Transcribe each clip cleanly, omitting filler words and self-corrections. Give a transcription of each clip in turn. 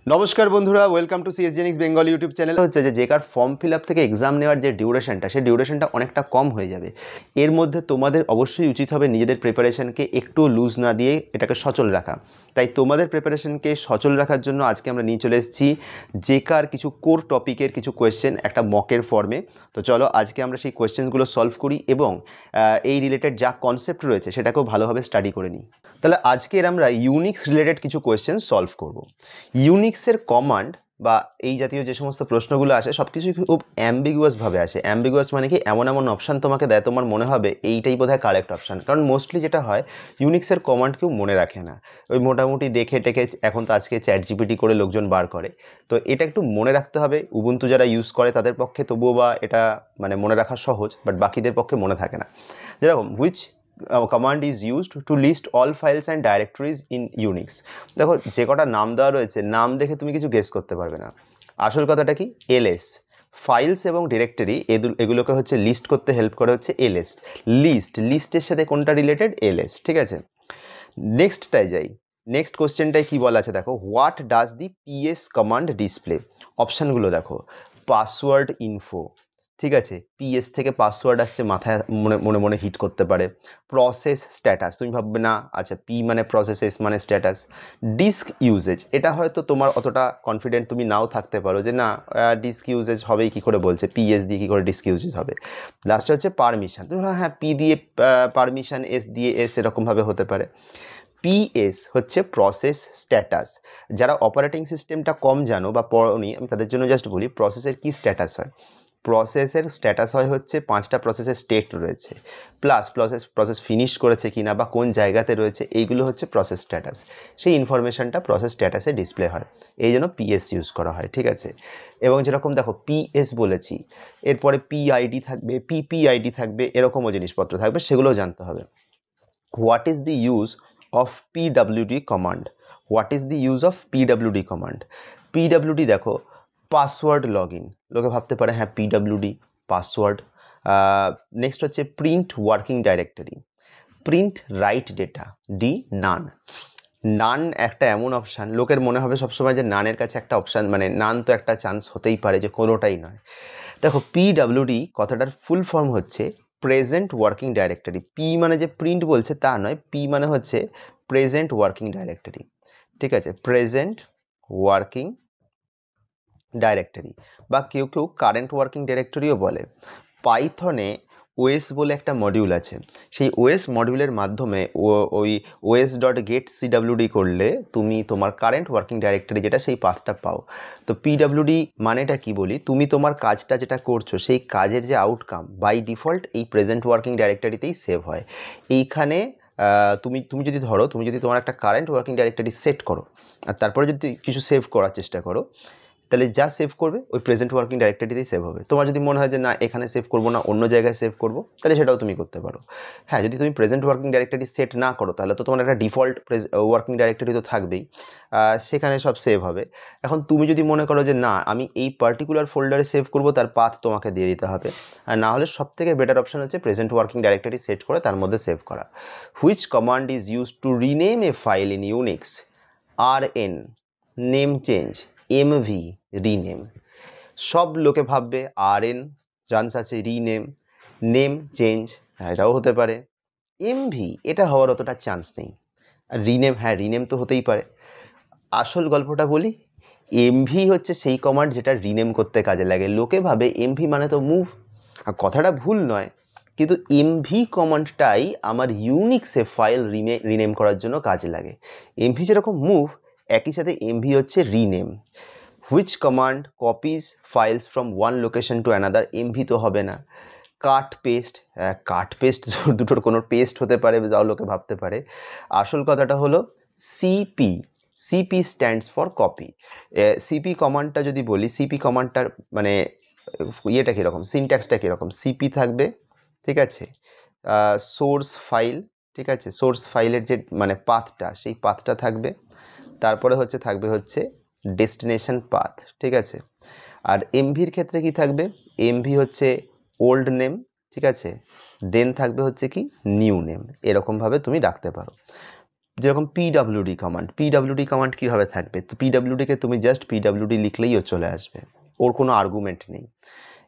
নমস্কার বন্ধুরা, welcome to সিএসজেনিক্স বেঙ্গল ইউটিউব চ্যানেল। হচ্ছে যে কার ফর্ম ফিল আপ থেকে এক্সাম নেওয়ার যে ডিউরেশনটা, সেই ডিউরেশনটা অনেকটা কম হয়ে যাবে। এর মধ্যে তোমাদের অবশ্যই উচিত হবে নিজেদের প্রিপারেশনকে একটু লুজ না দিয়ে এটাকে সচল রাখা। তাই তোমাদের প্রিপারেশনকে সচল রাখার জন্য আজকে আমরা নিয়ে চলে এসেছি যে কার কিছু কোর টপিকের কিছু কোয়েশ্চেন একটা মকের ফর্মে। তো চলো আজকে আমরা সেই কোয়েশ্চেনগুলো সলভ করি এবং এই রিলেটেড যা কনসেপ্ট রয়েছে সেটাকেও ভালোভাবে স্টাডি করে নিই। তাহলে আজকের আমরা ইউনিক্স রিলেটেড কিছু কোয়েশ্চেন সলভ করব। ইউনিক্সের কমান্ড বা এই জাতীয় যে সমস্ত প্রশ্নগুলো আসে সব কিছুই খুব অ্যাম্বিগুয়াসভাবে আসে। অ্যাম্বিগুয়াস মানে কি, এমন এমন অপশান তোমাকে দেয়, তোমার মনে হবে এইটাই বোধহয় কারেক্ট অপশান। কারণ মোস্টলি যেটা হয়, ইউনিক্সের কমান্ড কেউ মনে রাখে না, ওই মোটামুটি দেখে টেকে। এখন তো আজকে চ্যাট জিপিটি করে লোকজন বার করে, তো এটা একটু মনে রাখতে হবে। উবুন্টু যারা ইউজ করে তাদের পক্ষে তবুও বা এটা মানে মনে রাখা সহজ, বাট বাকিদের পক্ষে মনে থাকে না। যেরকম which command is used to list all files and directories in Unix। দেখো যে কটা নাম দেওয়া রয়েছে, নাম দেখে তুমি কিছু গেস করতে পারবে না। আসল কথাটা কি, এলএস ফাইলস এবং ডিরেক্টরি এগুলোকে হচ্ছে লিস্ট করতে হেল্প করে হচ্ছে এলএস। লিস্টের সাথে কোনটা রিলেটেড, এলএস। ঠিক আছে, নেক্সটটায় যাই। নেক্সট কোশ্চেনটায় কি বলা আছে দেখো, what does the PS command display. অপশানগুলো দেখো, পাসওয়ার্ড ইনফো, ঠিক আছে, পিএস থেকে পাসওয়ার্ড আসছে, মাথায় মনে মনে মনে হিট করতে পারে। প্রসেস স্ট্যাটাস, তুমি ভাববে না আচ্ছা পি মানে প্রসেস, এস মানে স্ট্যাটাস। ডিস্ক ইউজেজ, এটা হয়তো তোমার অতটা কনফিডেন্ট তুমি নাও থাকতে পারো যে না ডিস্ক ইউজেজ হবেই কী করে, বলছে পিএস দিয়ে কী করে ডিস্ক ইউজেজ হবে। লাস্টে হচ্ছে পারমিশন, তুমি হ্যাঁ পি দিয়ে পারমিশন, এস দিয়ে এস, এরকমভাবে হতে পারে। পিএস হচ্ছে প্রসেস স্ট্যাটাস। যারা অপারেটিং সিস্টেমটা কম জানো বা পড়োনি, আমি তাদের জন্য জাস্ট বলি, প্রসেসের কি স্ট্যাটাস হয়। প্রসেসের স্ট্যাটাস হয় হচ্ছে 5টা প্রসেসের স্টেট রয়েছে, প্লাস প্রসেস ফিনিশ করেছে কিনা বা কোন জায়গাতে রয়েছে, এইগুলো হচ্ছে প্রসেস স্ট্যাটাস। সেই ইনফরমেশনটা প্রসেস স্ট্যাটাসে ডিসপ্লে হয়, এই জন্য পিএস ইউজ করা হয়। ঠিক আছে, এবং যেরকম দেখো পিএস বলেছি, এরপরে পিআইডি থাকবে, পিপিআইডি থাকবে, এরকমও জিনিসপত্র থাকবে, সেগুলোও জানতে হবে। What is the use of PWD command. What is the use of PWD command. PWD দেখো, পাসওয়ার্ড লগ ইন, লোকে ভাবতে পারে হ্যাঁ পিডাব্লিউডি পাসওয়ার্ড। নেক্সট হচ্ছে print working directory, print write data, d none. None একটা এমন অপশান, লোকের মনে হবে সবসময় যে নানের কাছে একটা অপশান, মানে নান তো একটা চান্স হতেই পারে যে কোনোটাই নয়। দেখো পিডাব্লিউডি কথাটার ফুল ফর্ম হচ্ছে প্রেজেন্ট ওয়ার্কিং ডাইরেক্টরি। পি মানে যে প্রিন্ট বলছে তা নয়, পি মানে হচ্ছে প্রেজেন্ট ওয়ার্কিং ডাইরেক্টরি। ঠিক আছে, প্রেজেন্ট ওয়ার্কিং ডাইরেক্টরি বা কেউ কেউ কারেন্ট ওয়ার্কিং ডাইরেক্টরিও বলে। পাইথনে ওএস বলে একটা মডিউল আছে, সেই ওএস মডিউলের মাধ্যমে ওই ওএস ডট গেট সিডাব্লিউডি করলে তুমি তোমার কারেন্ট ওয়ার্কিং ডাইরেক্টরি যেটা, সেই পাথটা পাও। তো পিডাব্লিউডি মানেটা কি বলি, তুমি তোমার কাজটা যেটা করছো সেই কাজের যে আউটকাম বাই ডিফল্ট এই প্রেজেন্ট ওয়ার্কিং ডাইরেক্টরিতেই সেভ হয়। এইখানে তুমি তুমি যদি ধরো, তুমি যদি তোমার একটা কারেন্ট ওয়ার্কিং ডাইরেক্টরি সেট করো আর তারপরে যদি কিছু সেভ করার চেষ্টা করো, তাহলে যা সেভ করবে ওই প্রেজেন্ট ওয়ার্কিং ডাইরেক্টরিতেই সেভ হবে। তোমার যদি মনে হয় যে না এখানে সেভ করবো না, অন্য জায়গায় সেভ করবো, তাহলে সেটাও তুমি করতে পারো। হ্যাঁ, যদি তুমি প্রেজেন্ট ওয়ার্কিং ডাইরেক্টরি সেট না করো, তাহলে তো তোমার একটা ডিফল্ট ওয়ার্কিং ডাইরেক্টরি তো থাকবেই, সেখানে সব সেভ হবে। এখন তুমি যদি মনে করো যে না আমি এই পার্টিকুলার ফোল্ডারে সেভ করবো, তার পাথ তোমাকে দিয়ে দিতে হবে। আর না হলে সব থেকে বেটার অপশন হচ্ছে প্রেজেন্ট ওয়ার্কিং ডাইরেক্টরি সেট করে তার মধ্যে সেভ করা। Which command is use two rename A file in Unix. RN name change, MV rename. সব লোকে ভাববে RN চান্স আছে, রিনেম, নেম চেঞ্জ এটাও হতে পারে, MV এটা হওয়ার অতটা চান্স নেই। আর রিনেম, হ্যাঁ রিনেম তো হতেই পারে। আসল গল্পটা বলি, MV হচ্ছে সেই কমান্ড যেটা রিনেম করতে কাজে লাগে। লোকে ভাবে MV মানে তো মুভ, আর কথাটা ভুল নয়, কিন্তু MV কমান্ডটাই আমার ইউনিক্সে ফাইল রিনেম করার জন্য কাজে লাগে। MV যেরকম মুভ, একই সাথে MV হচ্ছে rename. Which command copies files from one location to another. MV তো হবে না। কাট পেস্ট, কাট পেস্ট দুটোর কোনো পেস্ট হতে পারে, যাও লোকে ভাবতে পারে। আসল কথাটা হলো CP. CP stands for copy. CP কমান্ডটা যদি বলি, সিপি কমান্ডটার মানে ইয়েটা কীরকম, সিনট্যাক্সটা কীরকম, সিপি থাকবে, ঠিক আছে, সোর্স ফাইল, ঠিক আছে, সোর্স ফাইলের যে মানে পাথটা, সেই পাথটা থাকবে, তারপরে থাকবে ডেস্টিনেশন পাথ, ঠিক আছে। আর এমভির ক্ষেত্রে কি থাকবে, এমভি হচ্ছে ওল্ড নেম, ঠিক আছে, দেন থাকবে কি নিউ নেম, এরকমভাবে তুমি রাখতে পারো। যেরকম পিডাব্লিউডি কমান্ড কীভাবে থাকবে, তো পিডাব্লিউডিকে তুমি জাস্ট পিডাব্লিউডি লিখলেই ও চলে আসবে, ওর কোনো আর্গুমেন্ট নেই।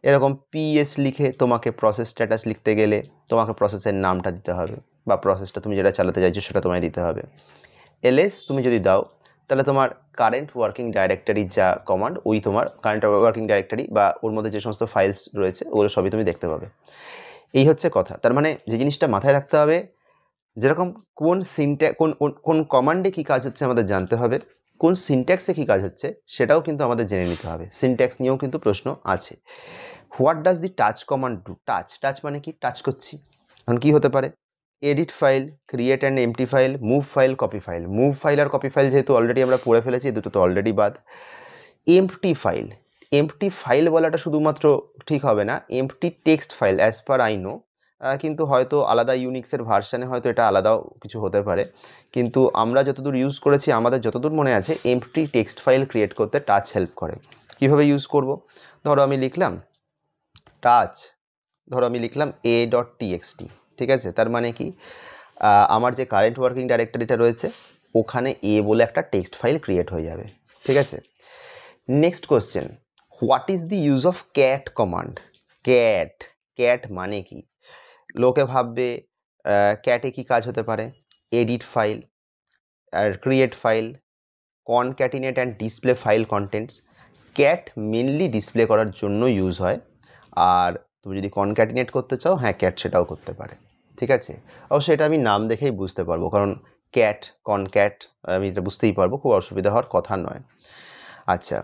এরকম পিএস লিখে তোমাকে প্রসেস স্ট্যাটাস লিখতে গেলে তোমাকে প্রসেসের নামটা দিতে হবে, বা প্রসেসটা তুমি যেটা চালাতে চাইছো সেটা তোমায় দিতে হবে। এলএস তুমি যদি দাও তাহলে তোমার কারেন্ট ওয়ার্কিং ডাইরেক্টরি যা কমান্ড, ওই তোমার কারেন্ট ওয়ার্কিং ডাইরেক্টরি বা ওর মধ্যে যে সমস্ত ফাইলস রয়েছে ওগুলো সবই তুমি দেখতে পাবে। এই হচ্ছে কথা। তার মানে যে জিনিসটা মাথায় রাখতে হবে, যেরকম কোন কোন কমান্ডে কী কাজ হচ্ছে আমাদের জানতে হবে, কোন সিনট্যাক্সে কী কাজ হচ্ছে সেটাও কিন্তু আমাদের জেনে নিতে হবে। সিনট্যাক্স নিয়েও কিন্তু প্রশ্ন আছে। What does the touch command do? Touch মানে কি? টাচ করছি। এখন কী হতে পারে? Edit file, create and empty file, move file, copy file. Move file আর কপি ফাইল যেহেতু অলরেডি আমরা পড়ে ফেলেছি, দুটো তো অলরেডি বাদ। এমটি ফাইল বলাটা শুধুমাত্র ঠিক হবে না, empty text file as per I know, কিন্তু হয়তো আলাদা ইউনিক্সের ভার্সানে হয়তো এটা আলাদাও কিছু হতে পারে, কিন্তু আমরা যতদূর ইউজ করেছি আমাদের যতদূর মনে আছে এমটি টেক্সট ফাইল ক্রিয়েট করতে টাচ হেল্প করে। কীভাবে ইউজ করব? ধরো আমি লিখলাম টাচ, ধরো আমি লিখলাম a.txt, ঠিক আছে? তার মানে কি, আমার যে কারেন্ট ওয়ার্কিং ডাইরেক্টরিটা রয়েছে ওখানে এ বলে একটা টেক্সট ফাইল ক্রিয়েট হয়ে যাবে, ঠিক আছে? Next question, what is the use of cat command? Cat মানে কি? লোকে ভাববে ক্যাটে কি কাজ হতে পারে? এডিট ফাইল, আর create file, concatenate and display file contents. Cat mainly display করার জন্য ইউজ হয়, আর তুমি যদি কনক্যাটিনেট করতে চাও, হ্যাঁ ক্যাট সেটাও করতে পারে, ঠিক আছে? অবশ্যই এটা আমি নাম দেখেই বুঝতে পারবো, কারণ ক্যাট কনক্যাট আমি এটা বুঝতেই পারবো, খুব অসুবিধা হওয়ার কথা নয়। আচ্ছা,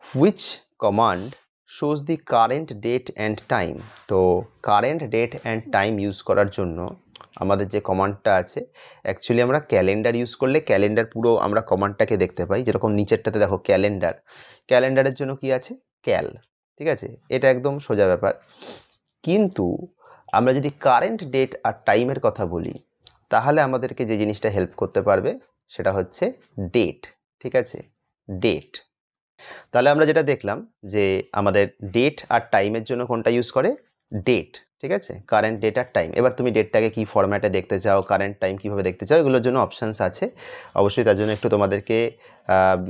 which command shows the current date and time? তো current date and time use করার জন্য আমাদের যে কমান্ডটা আছে, অ্যাকচুয়ালি আমরা ক্যালেন্ডার ইউজ করলে ক্যালেন্ডার পুরো আমরা কমান্ডটাকে দেখতে পাই। যেরকম নিচেরটাতে দেখো ক্যালেন্ডারের জন্য কি আছে? ক্যাল, ঠিক আছে? এটা একদম সোজা ব্যাপার। কিন্তু আমরা যদি কারেন্ট ডেট আর টাইমের কথা বলি, তাহলে আমাদেরকে যে জিনিসটা হেল্প করতে পারবে সেটা হচ্ছে ডেট, ঠিক আছে? ডেট। তাহলে আমরা যেটা দেখলাম যে আমাদের ডেট আর টাইমের জন্য কোনটা ইউজ করে? ডেট, ঠিক আছে? কারেন্ট ডেট আর টাইম। এবার তুমি ডেটটাকে কি ফরম্যাটে দেখতে চাও, কারেন্ট টাইম কীভাবে দেখতে চাও, এগুলোর জন্য অপশানস আছে অবশ্যই। তার জন্য একটু তোমাদেরকে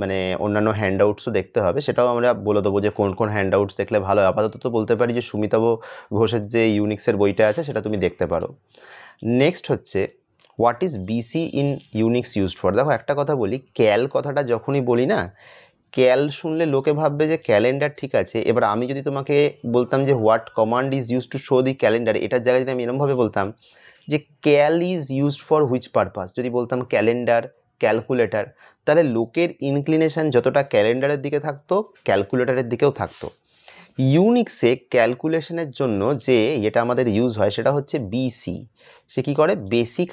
মানে অন্যান্য হ্যান্ডআউটসও দেখতে হবে, সেটাও আমরা বলে দেবো যে কোন কোন হ্যান্ডআউটস দেখলে ভালো হয়। আপাতত তো বলতে পারি যে সুমিতাভ ঘোষের যে ইউনিক্সের বইটা আছে সেটা তুমি দেখতে পারো। নেক্সট হচ্ছে, what is BC in Unix used for? দেখো একটা কথা বলি, ক্যাল কথাটা যখনই বলি না, ক্যাল শুনলে লোকে ভাববে যে ক্যালেন্ডার, ঠিক আছে? এবার আমি যদি তোমাকে বলতাম যে what command is use to show the calendar, এটার জায়গায় যদি আমি এরমভাবে বলতাম যে cal is used for which purpose, যদি বলতাম ক্যালেন্ডার, ক্যালকুলেটর, তাহলে লোকের ইনক্লিনেশন যতটা ক্যালেন্ডারের দিকে থাকতো ক্যালকুলেটরের দিকেও থাকতো। ইউনিক্সে ক্যালকুলেশনের জন্য যে এটা আমাদের ইউজ হয় সেটা হচ্ছে বিসি। সে কী করে? বেসিক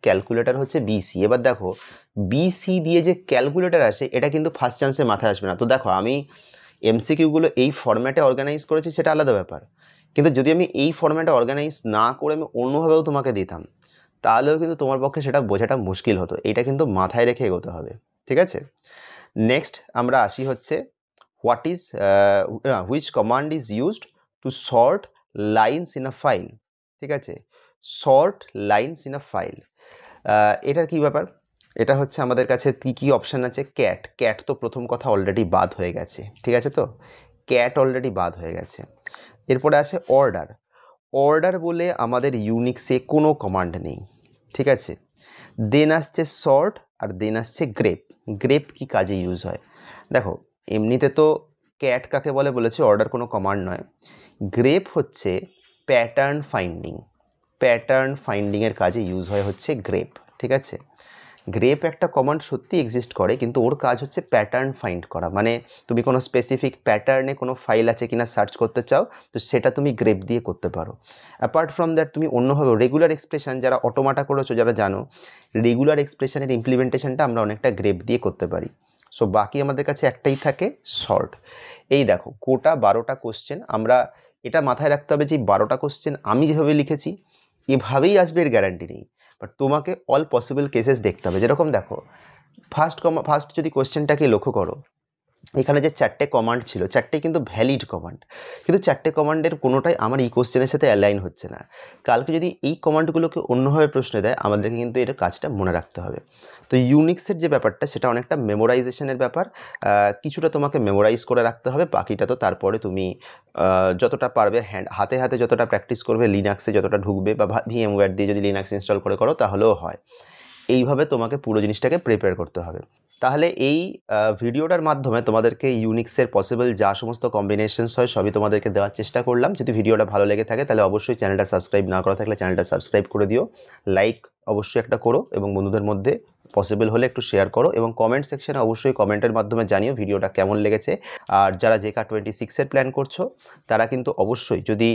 ক্যালকুলেটর হচ্ছে বিসি। এবার দেখো বিসি দিয়ে যে ক্যালকুলেটর আসে এটা কিন্তু ফার্স্ট চান্সে মাথায় আসবে না। তো দেখো আমি এমসিকিউগুলো এই ফরম্যাটে অর্গানাইজ করেছি সেটা আলাদা ব্যাপার, কিন্তু যদি আমি এই ফরম্যাটে অর্গানাইজ না করে আমি অন্যভাবেও তোমাকে দিতাম, তাহলেও কিন্তু তোমার পক্ষে সেটা বোঝাটা মুশকিল হতো। এটা কিন্তু মাথায় রেখে এগোতে হবে, ঠিক আছে? নেক্সট আমরা আসি হচ্ছে, what is which command is used to sort lines in a file? ঠিক আছে, sort lines in a file, এটার কি ব্যাপার? এটা হচ্ছে আমাদের কাছে কী অপশান আছে? ক্যাট তো প্রথম কথা অলরেডি বাদ হয়ে গেছে, ঠিক আছে? তো ক্যাট অলরেডি বাদ হয়ে গেছে। এরপরে আছে অর্ডার বলে আমাদের ইউনিক্সে কোনো কমান্ড নেই, ঠিক আছে? দেন আসছে সর্ট, আর দেন আসছে গ্রেপ কি কাজে ইউজ হয়? দেখো এমনিতে তো ক্যাট কাকে বলে বলেছে, অর্ডার কোনো কমান্ড নয়। গ্রেপ হচ্ছে প্যাটার্ন ফাইন্ডিংয়ের কাজে ইউজ হয় হচ্ছে গ্রেপ, ঠিক আছে? গ্রেপ একটা কমান্ড সত্যি এক্সিস্ট করে, কিন্তু ওর কাজ হচ্ছে প্যাটার্ন ফাইন্ড করা। মানে তুমি কোনো স্পেসিফিক প্যাটার্নে কোনো ফাইল আছে কিনা সার্চ করতে চাও, তো সেটা তুমি গ্রেপ দিয়ে করতে পারো। অ্যাপার্ট ফ্রম দ্যাট তুমি অন্যভাবে রেগুলার এক্সপ্রেশন, যারা অটোমাটা করেছো যারা জানো, রেগুলার এক্সপ্রেশনের ইমপ্লিমেন্টেশনটা আমরা অনেকটা গ্রেপ দিয়ে করতে পারি। সো বাকি আমাদের কাছে একটাই থাকে, সর্ট। এই দেখো গোটা 12টা কোশ্চেন, আমরা এটা মাথায় রাখতে হবে যে 12টা কোশ্চেন আমি যেভাবে লিখেছি এভাবেই আসবে এর গ্যারান্টি নেই, বাট তোমাকে অল পসিবল কেসেস দেখতে হবে। যেরকম দেখো ফার্স্ট যদি কোশ্চেনটাকে লক্ষ্য করো, এখানে যে 4টে কমান্ড ছিল 4টেই কিন্তু ভ্যালিড কমান্ড, কিন্তু 4টে কমান্ডের কোনোটাই আমার এই কোশ্চেনের সাথে অ্যালাইন হচ্ছে না। কালকে যদি এই কমান্ডগুলোকে অন্যভাবে প্রশ্ন দেয় আমাদেরকে কিন্তু এর কাজটা মনে রাখতে হবে। তো ইউনিক্সের যে ব্যাপারটা সেটা অনেকটা মেমোরাইজেশনের ব্যাপার। কিছুটা তোমাকে মেমোরাইজ করে রাখতে হবে, বাকিটা তো তারপরে তুমি যতটা পারবে হাতে হাতে যতটা প্র্যাকটিস করবে, লিনাক্সে যতটা ঢুকবে বা VMware দিয়ে যদি লিনাক্স ইনস্টল করে করো তাহলেও হয়। এইভাবে তোমাকে পুরো জিনিসটাকে প্রিপেয়ার করতে হবে। তাহলে এই ভিডিওটার মাধ্যমে তোমাদেরকে ইউনিক্সের পসিবল যা সমস্ত কম্বিনেশনস হয় সবই তোমাদেরকে দেওয়ার চেষ্টা করলাম। যদি ভিডিওটা ভালো লেগে থাকে তাহলে অবশ্যই চ্যানেলটা সাবস্ক্রাইব না করা থাকলে চ্যানেলটা সাবস্ক্রাইব করে দিও, লাইক অবশ্যই একটা করো এবং বন্ধুদের মধ্যে পসিবল হলে একটু শেয়ার করো এবং কমেন্ট সেকশনে অবশ্যই কমেন্টের মাধ্যমে জানিও ভিডিওটা কেমন লেগেছে। আর যারা জেকার 26-এর প্ল্যান করছো তারা কিন্তু অবশ্যই যদি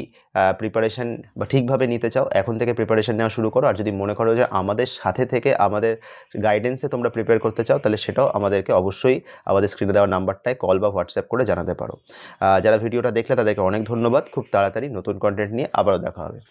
প্রিপারেশন বা ঠিকভাবে নিতে চাও এখন থেকে প্রিপারেশন নেওয়া শুরু করো। আর যদি মনে করো যে আমাদের সাথে থেকে আমাদের গাইডেন্সে তোমরা প্রিপেয়ার করতে চাও তাহলে সেটাও আমাদেরকে অবশ্যই আমাদের স্ক্রিনে দেওয়া নাম্বারটায় কল বা হোয়াটসঅ্যাপ করে জানাতে পারো। যারা ভিডিওটা দেখলে তাদেরকে অনেক ধন্যবাদ। খুব তাড়াতাড়ি নতুন কন্টেন্ট নিয়ে আবারও দেখা হবে।